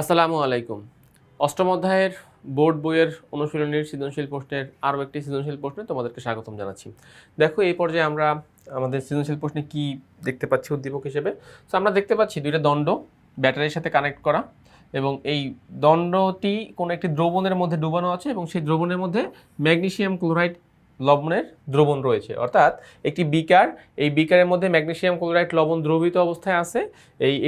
আসসালামু আলাইকুম। অষ্টম অধ্যায়ের বোর্ড বইয়ের অনুশীলনীর সৃজনশীল প্রশ্নের আরও একটি সৃজনশীল প্রশ্নে তোমাদেরকে স্বাগতম জানাচ্ছি। দেখো এই পর্যায়ে আমরা আমাদের সৃজনশীল প্রশ্নে কি দেখতে পাচ্ছি উদ্দীপক হিসেবে। তো আমরা দেখতে পাচ্ছি দুইটা দণ্ড ব্যাটারির সাথে কানেক্ট করা এবং এই দণ্ডটি কোনো একটি দ্রবণের মধ্যে ডুবানো আছে এবং সেই দ্রবণের মধ্যে ম্যাগনেসিয়াম ক্লোরাইড লবণের দ্রবণ রয়েছে। অর্থাৎ একটি বিকার, এই বিকারের মধ্যে ম্যাগনেসিয়াম ক্লোরাইড লবণ দ্রবীত অবস্থায় আছে।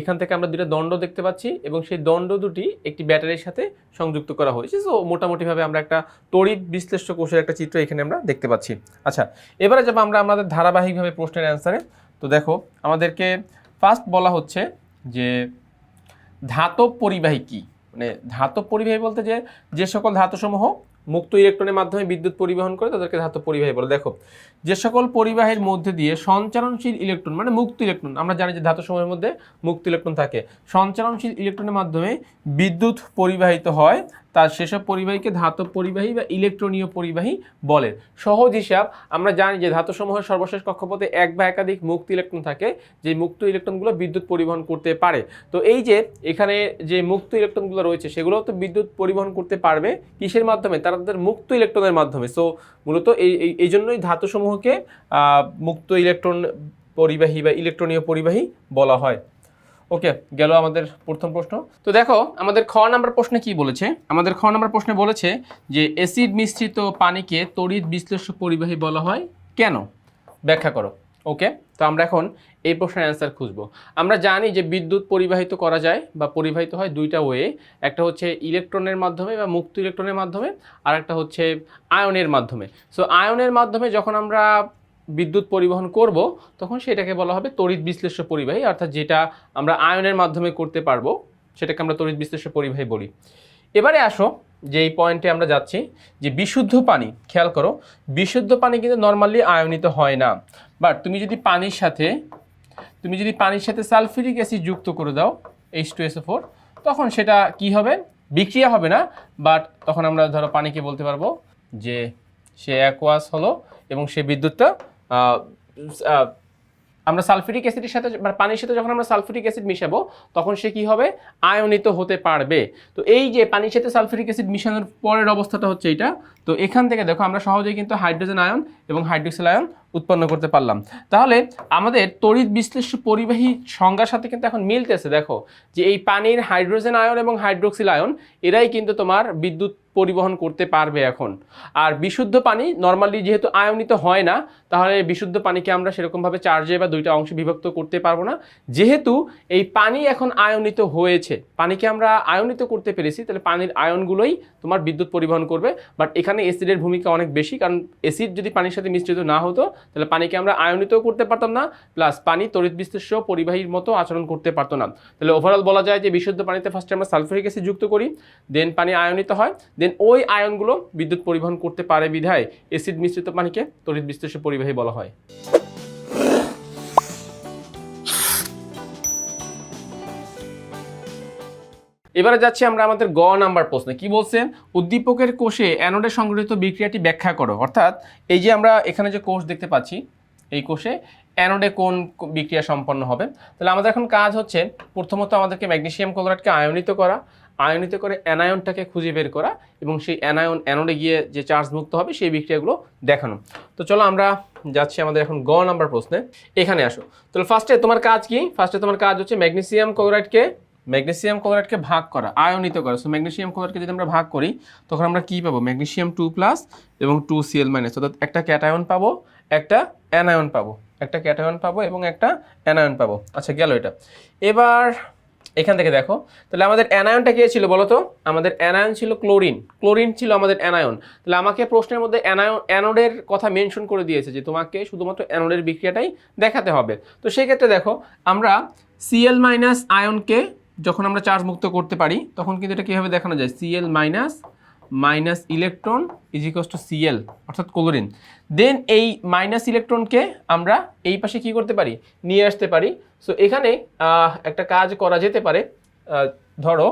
এখান থেকে আমরা দুটো দণ্ড দেখতে পাচ্ছি এবং সেই দণ্ড দুটি একটি ব্যাটারির সাথে সংযুক্ত করা হয়েছে। সো মোটামুটিভাবে আমরা একটা তড়িৎ বিশ্লেষ্য কোষের একটা চিত্র এখানে আমরা দেখতে পাচ্ছি। আচ্ছা, এবারে যাব আমরা আমাদের ধারাবাহিকভাবে প্রশ্নের অ্যান্সারে। তো দেখো আমাদেরকে ফার্স্ট বলা হচ্ছে যে ধাতব পরিবাহী কি, মানে ধাতব পরিবাহী বলতে যে সকল ধাতুসমূহ মুক্ত ইলেকট্রনের মাধ্যমে বিদ্যুৎ পরিবহন করে তাদেরকে ধাতব পরিবাহী বলে। দেখো যে সকল পরিবাহীর মধ্যে দিয়ে সঞ্চারণশীল ইলেকট্রন মানে মুক্ত ইলেকট্রন, আমরা জানি যে ধাতুসমূহের মধ্যে মুক্ত ইলেকট্রন থাকে, সঞ্চারণশীল ইলেকট্রনের মাধ্যমে বিদ্যুৎ পরিবাহিত হয়, তার সেসব পরিবাহীকে ধাতব পরিবাহী বা ইলেকট্রনীয় পরিবাহী বলে। সহজ হিসাব, আমরা জানি যে ধাতুসমূহের সর্বশেষ কক্ষপথে এক বা একাধিক মুক্ত ইলেকট্রন থাকে, যে মুক্ত ইলেকট্রনগুলো বিদ্যুৎ পরিবহন করতে পারে। তো এই যে এখানে যে মুক্ত ইলেকট্রনগুলো রয়েছে সেগুলোও তো বিদ্যুৎ পরিবহন করতে পারবে কিসের মাধ্যমে? তাদের মুক্ত ইলেকট্রনের মাধ্যমে। সো মূলত এই জন্যই ধাতুসমূহকে মুক্ত ইলেকট্রন পরিবাহী বা ইলেকট্রনীয় পরিবাহী বলা হয়। ওকে, গেল আমাদের প্রথম প্রশ্ন। তো দেখো আমাদের খ নাম্বার প্রশ্নে কি বলেছে। আমাদের খ নাম্বার প্রশ্নে বলেছে যে অ্যাসিড মিশ্রিত পানিকে তড়িৎ বিশ্লেষ্য পরিবাহী বলা হয় কেন? ব্যাখ্যা করো। ওকে, তো আমরা এখন এই প্রশ্নের অ্যান্সার খুঁজবো। আমরা জানি যে বিদ্যুৎ পরিবাহিত করা যায় বা পরিবাহিত হয় দুইটা ওয়ে, একটা হচ্ছে ইলেকট্রনের মাধ্যমে বা মুক্ত ইলেকট্রনের মাধ্যমে, আর একটা হচ্ছে আয়নের মাধ্যমে। সো আয়নের মাধ্যমে যখন আমরা বিদ্যুৎ পরিবহন করব তখন সেটাকে বলা হবে তড়িৎ বিশ্লেষ্য পরিবাহী, অর্থাৎ যেটা আমরা আয়নের মাধ্যমে করতে পারবো সেটাকে আমরা তড়িৎ বিশ্লেষ্য পরিবাহী বলি। এবারে আসো যে এই পয়েন্টে আমরা যাচ্ছি যে বিশুদ্ধ পানি, খেয়াল করো বিশুদ্ধ পানি কিন্তু নর্মালি আয়নিত হয় না, বাট তুমি যদি পানির সাথে সালফিউরিক অ্যাসিড যুক্ত করে দাও H2SO4, তখন সেটা কি হবে? বিক্রিয়া হবে না, বাট তখন আমরা ধরো পানিকে বলতে পারবো যে সে অ্যাকোয়াস হলো এবং সে বিদ্যুৎটা আমরা সালফিউরিক অ্যাসিডের সাথে পানির সাথে যখন আমরা সালফিউরিক অ্যাসিড মিশাবো তখন সে কি হবে? আয়নিত হতে পারবে। তো এই যে পানির সাথে সালফিউরিক অ্যাসিড মিশানোর পরের অবস্থাটা হচ্ছে এইটা। তো এখান থেকে দেখো আমরা সহজেই কিন্তু হাইড্রোজেন আয়ন এবং হাইড্রোক্সিল আয়ন উৎপন্ন করতে পারলাম। তাহলে আমাদের তড়িৎ বিশ্লেষ্য পরিবাহী সংজ্ঞার সাথে কিন্তু এখন মিলতেছে। দেখো যে এই পানির হাইড্রোজেন আয়ন এবং হাইড্রোক্সিল আয়ন এরাই কিন্তু তোমার বিদ্যুৎ পরিবহন করতে পারবে এখন। আর বিশুদ্ধ পানি নর্মালি যেহেতু আয়নিত হয় না, তাহলে বিশুদ্ধ পানিকে আমরা সেরকমভাবে চার্জে বা দুইটা অংশে বিভক্ত করতে পারবো না। যেহেতু এই পানি এখন আয়নিত হয়েছে, পানিকে আমরা আয়নিত করতে পেরেছি, তাহলে পানির আয়নগুলোই তোমার বিদ্যুৎ পরিবহন করবে। বাট এখানে অ্যাসিডের ভূমিকা অনেক বেশি, কারণ অ্যাসিড যদি পানির সাথে মিশ্রিত না হতো তাহলে পানিকে আমরা আয়নিতও করতে পারতাম না, প্লাস পানি তড়িৎ বিশ্লেষ্য পরিবাহীর মতো আচরণ করতে পারতো না। তাহলে ওভারঅল বলা যায় যে বিশুদ্ধ পানিতে ফার্স্টে আমরা সালফিউরিক অ্যাসিড যুক্ত করি, দেন পানি আয়নিত হয়, দেন ওই আয়নগুলো বিদ্যুৎ পরিবহন করতে পারে বিধায় অ্যাসিড মিশ্রিত পানিকে তড়িৎ বিশ্লেষ্য পরিবাহী বলা হয়। এবারে যাচ্ছি আমরা আমাদের গ নাম্বার প্রশ্নে। কি বলছেন? উদ্দীপকের কোষে অ্যানোডে সংঘটিত বিক্রিয়াটি ব্যাখ্যা করো। অর্থাৎ এই যে আমরা এখানে যে কোষ দেখতে পাচ্ছি, এই কোষে অ্যানোডে কোন বিক্রিয়া সম্পন্ন হবে। তাহলে আমাদের এখন কাজ হচ্ছে প্রথমত আমাদেরকে ম্যাগনেসিয়াম ক্লোরাইডকে আয়নিত করা, আয়নিত করে অ্যানায়নটাকে খুঁজে বের করা এবং সেই অ্যানায়ন অ্যানোডে গিয়ে যে চার্জ মুক্ত হবে সেই বিক্রিয়াগুলো দেখানো। তো চলো আমরা যাচ্ছি আমাদের এখন গ নাম্বার প্রশ্নে। এখানে আসো। তাহলে ফার্স্টে তোমার কাজ কি? ফার্স্টে তোমার কাজ হচ্ছে ম্যাগনেসিয়াম ক্লোরাইডকে ভাগ করা, আয়নিত করা। সো ম্যাগনেসিয়াম ক্লোরাইডকে যদি আমরা ভাগ করি তখন আমরা কি পাবো? ম্যাগনেসিয়াম 2+ এবং 2Cl-, অর্থাৎ একটা ক্যাটায়ন পাবো, একটা অ্যানায়ন পাবো, একটা ক্যাটায়ন পাবো এবং একটা অ্যানায়ন পাবো। আচ্ছা, গেল এটা। এবার এখান থেকে দেখো তাহলে আমাদের অ্যানায়নটা কে ছিল বলো তো? আমাদের অ্যানায়ন ছিল ক্লোরিন ছিল আমাদের অ্যানায়ন। তাহলে আমাকে প্রশ্নের মধ্যে অ্যানোডের কথা মেনশন করে দিয়েছে যে তোমাকে শুধুমাত্র অ্যানোডের বিক্রিয়াটাই দেখাতে হবে। তো সেই ক্ষেত্রে দেখো আমরা Cl- আয়নকে যখন আমরা চার্জ মুক্ত করতে পারি তখন কিন্তু এটা কীভাবে দেখানো যায়? Cl- ইলেকট্রন Cl, অর্থাৎ ক্লোরিন। দেন এই মাইনাস ইলেকট্রনকে আমরা এই পাশে কি করতে পারি? নিয়ে আসতে পারি। সো এখানে একটা কাজ করা যেতে পারে। ধরো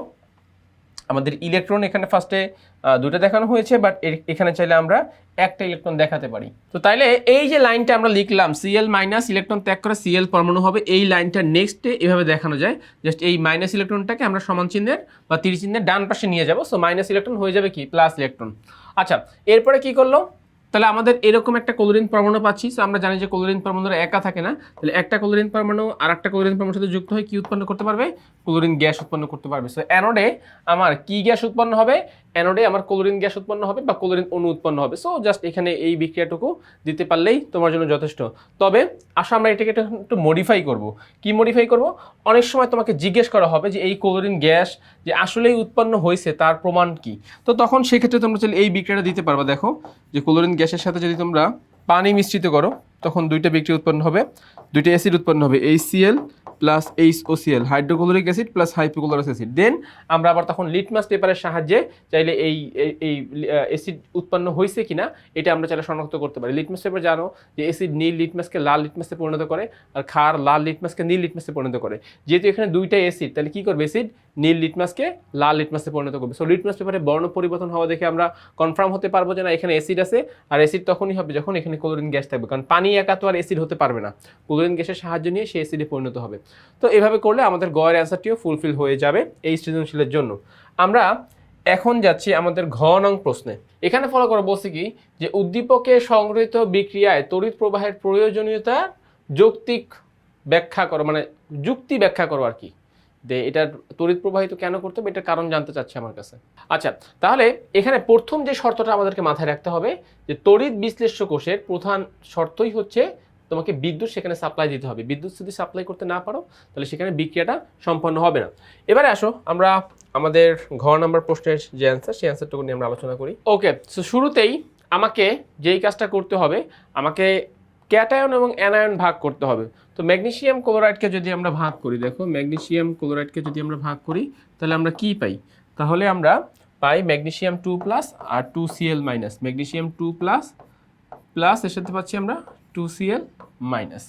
আমাদের ইলেকট্রন এখানে ফার্স্টে দুটো দেখানো হয়েছে, বাট এখানে চাইলে আমরা একটা ইলেকট্রন দেখাতে পারি। তো তাইলে এই যে লাইনটা আমরা লিখলাম Cl মাইনাস ইলেকট্রন ত্যাগ করে Cl পরমাণু হবে, এই লাইনটা নেক্সটে এভাবে দেখানো যায়, জাস্ট এই মাইনাস ইলেকট্রনটাকে আমরা সমান চিহ্নের বা তীর চিহ্নের ডান পাশে নিয়ে যাব। সো মাইনাস ইলেকট্রন হয়ে যাবে কি প্লাস ইলেকট্রন। আচ্ছা, এরপরে কি করলো, তাহলে আমাদের এরকম একটা ক্লোরিন পরমাণু পাচ্ছি। সো আমরা জানি যে ক্লোরিন পরমাণুরা একা থাকে না, তাহলে একটা ক্লোরিন পরমাণু আর একটা ক্লোরিন পরমাণুর সাথে যুক্ত হয়ে কি উৎপন্ন করতে পারবে, ক্লোরিন গ্যাস উৎপন্ন করতে পারবে। সো অ্যানোডে আমার কি গ্যাস উৎপন্ন হবে, অ্যানোডে আমার ক্লোরিন গ্যাস উৎপন্ন হবে বা ক্লোরিন অণু উৎপন্ন হবে। সো জাস্ট এখানে এই বিক্রিয়াটুকু দিতে পারলেই তোমার জন্য যথেষ্ট। তবে আসো আমরা এটাকে একটু মডিফাই করব। কি মডিফাই করব, অনেক সময় তোমাকে জিজ্ঞেস করা হবে যে এই ক্লোরিন গ্যাস যে আসলেই উৎপন্ন হয়েছে তার প্রমাণ কি। তো তখন সেক্ষেত্রে তোমরা চাইলে এই বিক্রিয়াটা দিতে পারবা। দেখো যে ক্লোরিন গ্যাসের সাথে যদি তোমরা পানি মিশ্রিত করো তখন দুইটা বিক্রিয়া উৎপন্ন হবে, দুইটা অ্যাসিড উৎপন্ন হবে, HCl plus HOCl, hydrochloric acid plus hypochlorous acid. Then আমরা আবার তখন লিটমাস পেপারের সাহায্যে চাইলে এই অ্যাসিড উৎপন্ন হয়েছে কিনা এটা আমরা চাইলে শনাক্ত করতে পারি। লিটমাস পেপার জানো যে অ্যাসিড নীল লিটমাসকে লাল লিটমাসে পরিণত করে, আর ক্ষার লাল লিটমাসকে নীল লিটমাসে পরিণত করে। যেহেতু এখানে দুইটা অ্যাসিড, তাহলে কি করবে, অ্যাসিড নীল লিটমাসকে লাল লিটমাসে পরিণত করবে। সো লিটমাস পেপারে বর্ণ পরিবর্তন হওয়া দেখে আমরা কনফার্ম হতে পারবো যে না এখানে অ্যাসিড আছে, আর অ্যাসিড তখনই হবে যখন এখানে ক্লোরিন গ্যাস থাকবে, কারণ পানি একা তো আর অ্যাসিড হতে পারবে না, ক্লোরিন গ্যাসের সাহায্য নিয়ে সে অ্যাসিডে পরিণত হবে। তো এভাবে করলে আমাদের গয়ের অ্যান্সারটিও ফুলফিল হয়ে যাবে এই সৃজনশীলের জন্য। আমরা এখন যাচ্ছি আমাদের ঘ নং প্রশ্নে। এখানে ফলো করে বলছি কি যে উদ্দীপকে সংগৃহীত বিক্রিয়ায় তড়িৎ প্রবাহের প্রয়োজনীয়তা যৌক্তিক ব্যাখ্যা করো, মানে যুক্তি ব্যাখ্যা করো আর কি, যে এটার তড়িৎ প্রবাহিত কেন করতে হবে এটার কারণ জানতে চাচ্ছে আমার কাছে। আচ্ছা, তাহলে এখানে প্রথম যে শর্তটা আমাদেরকে মাথায় রাখতে হবে যে তড়িৎ বিশ্লেষ্য কোষের প্রধান শর্তই হচ্ছে তোমাকে বিদ্যুৎ সেখানে সাপ্লাই দিতে হবে। বিদ্যুৎ যদি সাপ্লাই করতে না পারো তাহলে সেখানে বিক্রিয়াটা সম্পন্ন হবে না। এবারে আসো আমরা আমাদের ঘ নাম্বার প্রশ্নের যে অ্যান্সার সেই অ্যান্সারটুকু নিয়ে আমরা আলোচনা করি। ওকে, সো শুরুতেই আমাকে যেই কাজটা করতে হবে, আমাকে ক্যাটায়ন এবং অ্যানায়ন ভাগ করতে হবে। তো ম্যাগনেসিয়াম ক্লোরাইডকে যদি আমরা ভাগ করি, দেখো ম্যাগনেসিয়াম ক্লোরাইডকে যদি আমরা ভাগ করি তাহলে আমরা কি পাই, তাহলে আমরা পাই ম্যাগনেসিয়াম 2+ আর 2Cl মাইনাস, ম্যাগনেসিয়াম 2+ প্লাস এর সাথে পাচ্ছি আমরা 2Cl মাইনাস।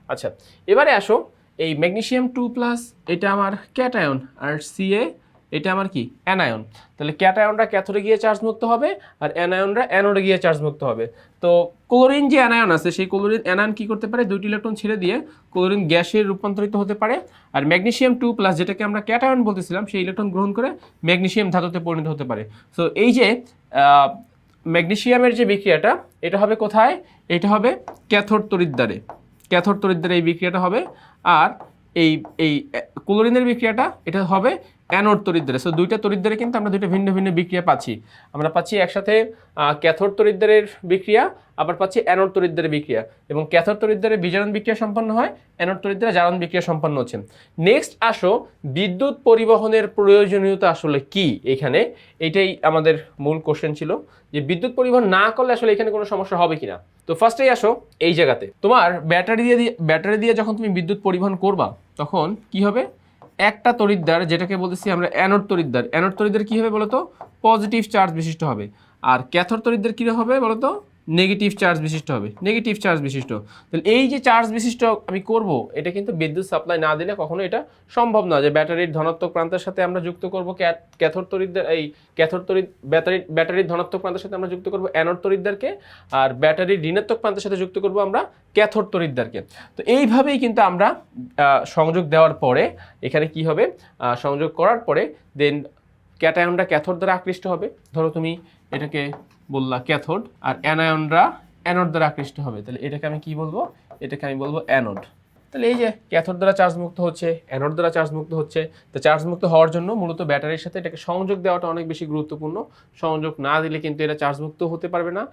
আচ্ছা, এবারে আসো এই ম্যাগনেসিয়াম 2+ এটা আমার ক্যাটায়ন আর Ca এটা আমার কি অ্যানায়ন। তাহলে ক্যাটায়নরা ক্যাথোডে গিয়ে চার্জ মুক্ত হবে আর অ্যানায়নরা অ্যানোডে গিয়ে চার্জ মুক্ত হবে। তো ক্লোরিন যে অ্যানায়ন আছে সেই ক্লোরিন অ্যানায়ন কি করতে পারে, দুইটি ইলেকট্রন ছেড়ে দিয়ে ক্লোরিন গ্যাসে রূপান্তরিত হতে পারে, আর ম্যাগনেসিয়াম 2+ যেটাকে আমরা ক্যাটায়ন বলতেছিলাম সেই ইলেকট্রন গ্রহণ করে ম্যাগনেসিয়াম ধাতুতে পরিণত হতে পারে। সো এই যে ম্যাগনেসিয়ামের যে বিক্রিয়াটা এটা হবে কোথায়, এটা হবে ক্যাথোড তড়িৎদ্বারে, ক্যাথোড তড়িৎদ্বারে এই বিক্রিয়াটা হবে। আর এই এই ক্লোরিনের বিক্রিয়াটা এটা হবে অ্যানোড তড়িৎদ্বারে। সো দুইটা তড়িৎদ্বারে কিন্তু আমরা দুইটা ভিন্ন ভিন্ন বিক্রিয়া পাচ্ছি। আমরা পাচ্ছি একসাথে ক্যাথোড তড়িৎদ্বারের বিক্রিয়া, আবার পাচ্ছি অ্যানোড তড়িৎদ্বারের বিক্রিয়া, এবং ক্যাথোড তড়িৎদ্বারে বিজারণ বিক্রিয়া সম্পন্ন হয়, অ্যানোড তড়িৎদ্বারে জারণ বিক্রিয়া সম্পন্ন হচ্ছে। নেক্সট আসো বিদ্যুৎ পরিবহনের প্রয়োজনীয়তা আসলে কি, এখানে এটাই আমাদের মূল কোশ্চেন ছিল যে বিদ্যুৎ পরিবহন না করলে আসলে এখানে কোনো সমস্যা হবে কিনা। তো ফার্স্টেই আসো এই জায়গাতে তোমার ব্যাটারি দিয়ে যখন তুমি বিদ্যুৎ পরিবহন করবা তখন কি হবে, একটা তড়িৎদ্বার যেটাকে বলতেছি আমরা অ্যানোড তড়িৎদ্বার, অ্যানোড তড়িৎদ্বার কী হবে বলতো, পজিটিভ চার্জ বিশিষ্ট হবে, আর ক্যাথোড তড়িৎদ্বার কী হবে বলতো, নেগেটিভ চার্জ বিশিষ্ট হবে, নেগেটিভ চার্জ বিশিষ্ট। তাহলে এই যে চার্জ বিশিষ্ট আমি করব এটা কিন্তু বিদ্যুৎ সাপ্লাই না দিলে কখনো এটা সম্ভব না যে ব্যাটারির ধনাত্মক প্রান্তের সাথে আমরা যুক্ত করব ক্যাথোড তড়িৎদ্বার, এই ক্যাথোড তড়িৎ ব্যাটারির ধনাত্মক প্রান্তের সাথে আমরা যুক্ত করব অ্যানোড তড়িৎদ্বারকে, আর ব্যাটারির ঋণাত্মক প্রান্তের সাথে যুক্ত করব আমরা ক্যাথোড তড়িৎদ্বারকে। তো এইভাবেই কিন্তু আমরা সংযোগ দেওয়ার পরে এখানে কি হবে, সংযোগ করার পরে দেন ক্যাটায়নটা ক্যাথোড দ্বারা আকৃষ্ট হবে, ধরো তুমি এটাকে বললা ক্যাথোড, আর অ্যানায়নরা অ্যানোড দ্বারা আকৃষ্ট হবে, তাহলে এটাকে আমি কি বলবো, এটাকে আমি বলবো অ্যানোড। তাহলে এই যে ক্যাথোড দ্বারা চার্জ মুক্ত হচ্ছে, অ্যানোড দ্বারা চার্জ মুক্ত হচ্ছে। তো চার্জ মুক্ত হওয়ার জন্য মূলত ব্যাটারির সাথে এটাকে সংযোগ দেওয়াটা অনেক বেশি গুরুত্বপূর্ণ। সংযোগ না দিলে কিন্তু এটা চার্জ মুক্ত হতে পারবে না,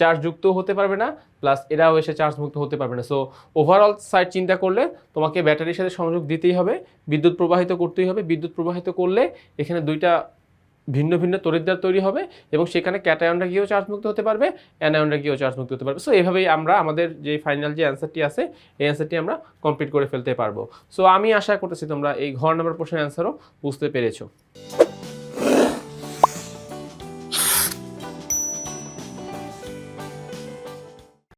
চার্জ যুক্ত হতে পারবে না, প্লাস এরাও এসে চার্জ মুক্ত হতে পারবে না। সো ওভারঅল সাইড চিন্তা করলে তোমাকে ব্যাটারির সাথে সংযোগ দিতেই হবে, বিদ্যুৎ প্রবাহিত করতেই হবে। বিদ্যুৎ প্রবাহিত করলে এখানে দুইটা ভিন্ন ভিন্ন তড়িৎদ্বার তৈরি হবে এবং সেখানে ক্যাটায়নরা গিয়েও চার্জ মুক্ত হতে পারবে, অ্যানায়নরা গিয়েও চার্জ মুক্ত হতে পারবে। সো এইভাবেই আমরা আমাদের যে ফাইনাল যে অ্যান্সারটি আছে এই অ্যান্সারটি আমরা কমপ্লিট করে ফেলতে পারবো। সো আমি আশা করতেছি তোমরা এই ঘর নাম্বার প্রশ্নের অ্যান্সারও বুঝতে পেরেছো।